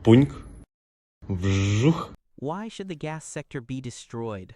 Пуньк. Вжух. Why should the gas sector be destroyed?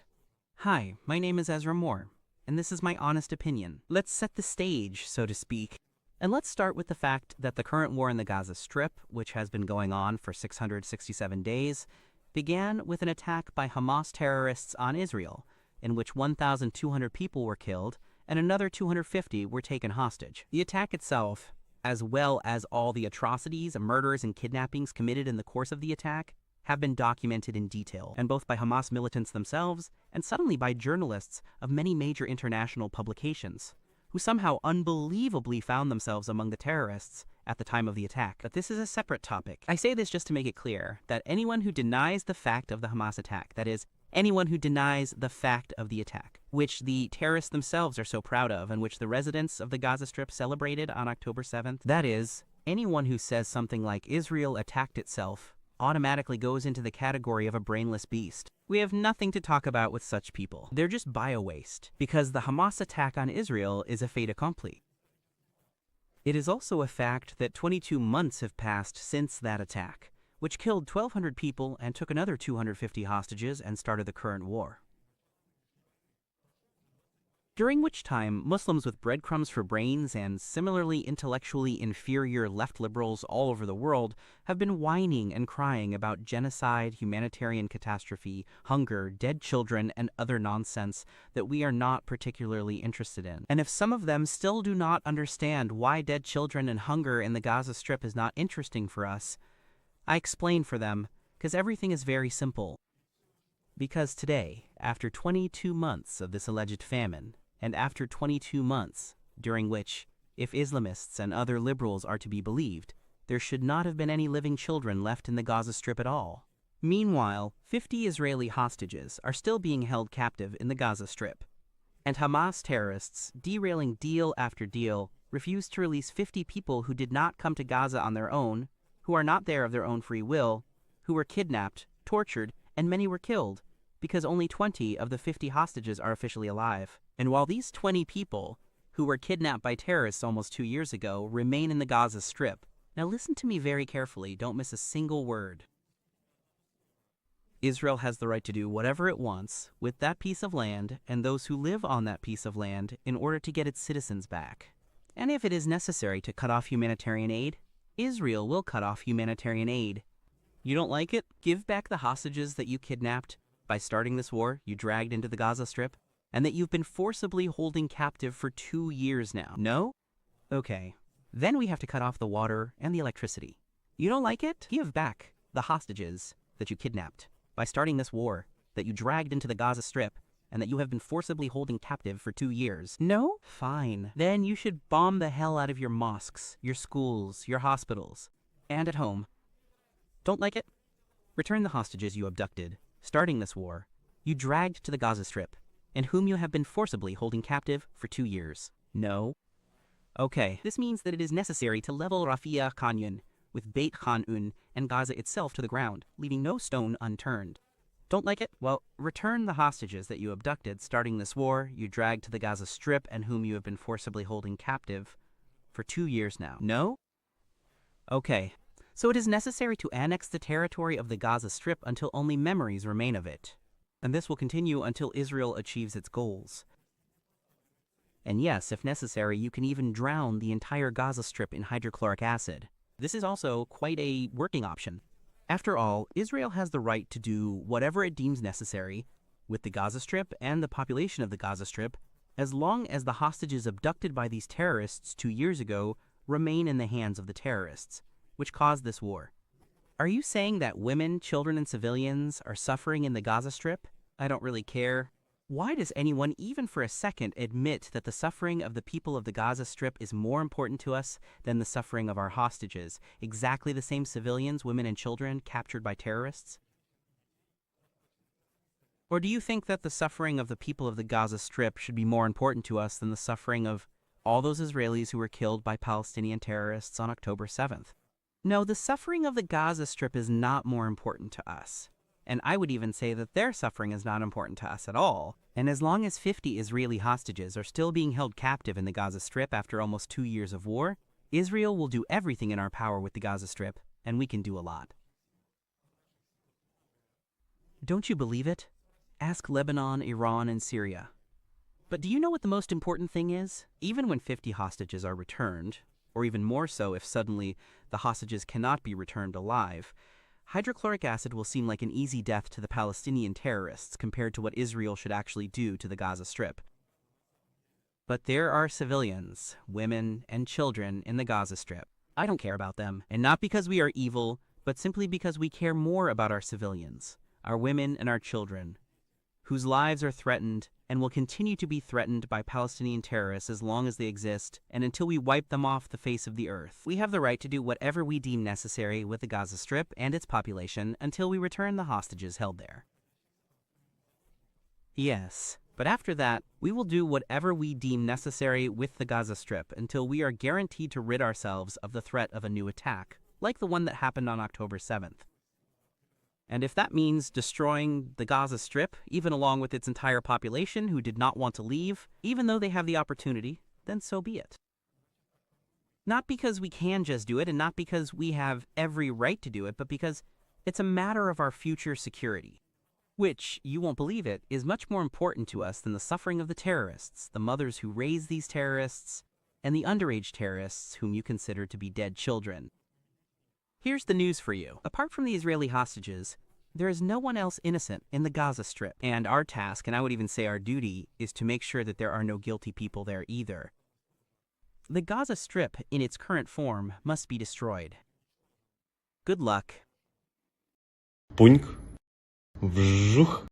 Hi, my name is Ezra Moore, and this is my honest opinion. Let's set the stage, so to speak. And let's start with the fact that the current war in the Gaza Strip, which has been going on for 667 days, began with an attack by Hamas terrorists on Israel, in which 1,200 people were killed and another 250 were taken hostage. The attack itself, as well as all the atrocities, murders, and kidnappings committed in the course of the attack, have been documented in detail, and both by Hamas militants themselves and suddenly by journalists of many major international publications, who somehow unbelievably found themselves among the terrorists at the time of the attack. But this is a separate topic. I say this just to make it clear that anyone who denies the fact of the Hamas attack, that is, anyone who denies the fact of the attack, which the terrorists themselves are so proud of and which the residents of the Gaza Strip celebrated on October 7th, that is, anyone who says something like Israel attacked itself automatically goes into the category of a brainless beast. We have nothing to talk about with such people. They're just bio-waste, because the Hamas attack on Israel is a fait accompli. It is also a fact that 22 months have passed since that attack, which killed 1,200 people and took another 250 hostages and started the current war. During which time, Muslims with breadcrumbs for brains and similarly intellectually inferior left liberals all over the world have been whining and crying about genocide, humanitarian catastrophe, hunger, dead children, and other nonsense that we are not particularly interested in. And if some of them still do not understand why dead children and hunger in the Gaza Strip is not interesting for us, I explain for them, because everything is very simple. Because today, after 22 months of this alleged famine, and after 22 months, during which, if Islamists and other liberals are to be believed, there should not have been any living children left in the Gaza Strip at all. Meanwhile, 50 Israeli hostages are still being held captive in the Gaza Strip, and Hamas terrorists, derailing deal after deal, refuse to release 50 people who did not come to Gaza on their own, who are not there of their own free will, who were kidnapped, tortured, and many were killed, because only 20 of the 50 hostages are officially alive. And while these 20 people, who were kidnapped by terrorists almost 2 years ago, remain in the Gaza Strip, now listen to me very carefully, don't miss a single word. Israel has the right to do whatever it wants with that piece of land and those who live on that piece of land in order to get its citizens back. And if it is necessary to cut off humanitarian aid, Israel will cut off humanitarian aid. You don't like it? Give back the hostages that you kidnapped by starting this war you dragged into the Gaza Strip, and that you've been forcibly holding captive for 2 years now. No? Okay. Then we have to cut off the water and the electricity. You don't like it? Give back the hostages that you kidnapped by starting this war that you dragged into the Gaza Strip and that you have been forcibly holding captive for 2 years. No? Fine. Then you should bomb the hell out of your mosques, your schools, your hospitals, and at home. Don't like it? Return the hostages you abducted, starting this war, you dragged to the Gaza Strip, and whom you have been forcibly holding captive for 2 years. No? Okay, this means that it is necessary to level Rafia Canyon with Beit Hanun and Gaza itself to the ground, leaving no stone unturned. Don't like it? Well, return the hostages that you abducted starting this war, you dragged to the Gaza Strip, and whom you have been forcibly holding captive for 2 years now. No? Okay, so it is necessary to annex the territory of the Gaza Strip until only memories remain of it. And this will continue until Israel achieves its goals. And yes, if necessary, you can even drown the entire Gaza Strip in hydrochloric acid. This is also quite a working option. After all, Israel has the right to do whatever it deems necessary with the Gaza Strip and the population of the Gaza Strip, as long as the hostages abducted by these terrorists 2 years ago remain in the hands of the terrorists, which caused this war. Are you saying that women, children, and civilians are suffering in the Gaza Strip? I don't really care. Why does anyone even for a second admit that the suffering of the people of the Gaza Strip is more important to us than the suffering of our hostages, exactly the same civilians, women, and children captured by terrorists? Or do you think that the suffering of the people of the Gaza Strip should be more important to us than the suffering of all those Israelis who were killed by Palestinian terrorists on October 7th? No, the suffering of the Gaza Strip is not more important to us. And I would even say that their suffering is not important to us at all. And as long as 50 Israeli hostages are still being held captive in the Gaza Strip after almost 2 years of war, Israel will do everything in our power with the Gaza Strip, and we can do a lot. Don't you believe it? Ask Lebanon, Iran, and Syria. But do you know what the most important thing is? Even when 50 hostages are returned, or even more so if suddenly the hostages cannot be returned alive, hydrochloric acid will seem like an easy death to the Palestinian terrorists compared to what Israel should actually do to the Gaza Strip. But there are civilians, women, and children in the Gaza Strip. I don't care about them, and not because we are evil, but simply because we care more about our civilians, our women and our children, whose lives are threatened and will continue to be threatened by Palestinian terrorists as long as they exist and until we wipe them off the face of the earth. We have the right to do whatever we deem necessary with the Gaza Strip and its population until we return the hostages held there. Yes, but after that, we will do whatever we deem necessary with the Gaza Strip until we are guaranteed to rid ourselves of the threat of a new attack, like the one that happened on October 7th. And if that means destroying the Gaza Strip, even along with its entire population who did not want to leave, even though they have the opportunity, then so be it. Not because we can just do it, and not because we have every right to do it, but because it's a matter of our future security, which, you won't believe it, is much more important to us than the suffering of the terrorists, the mothers who raise these terrorists, and the underage terrorists whom you consider to be dead children. Here's the news for you. Apart from the Israeli hostages, there is no one else innocent in the Gaza Strip. And our task, and I would even say our duty, is to make sure that there are no guilty people there either. The Gaza Strip, in its current form, must be destroyed. Good luck. Пуньк. Вжух.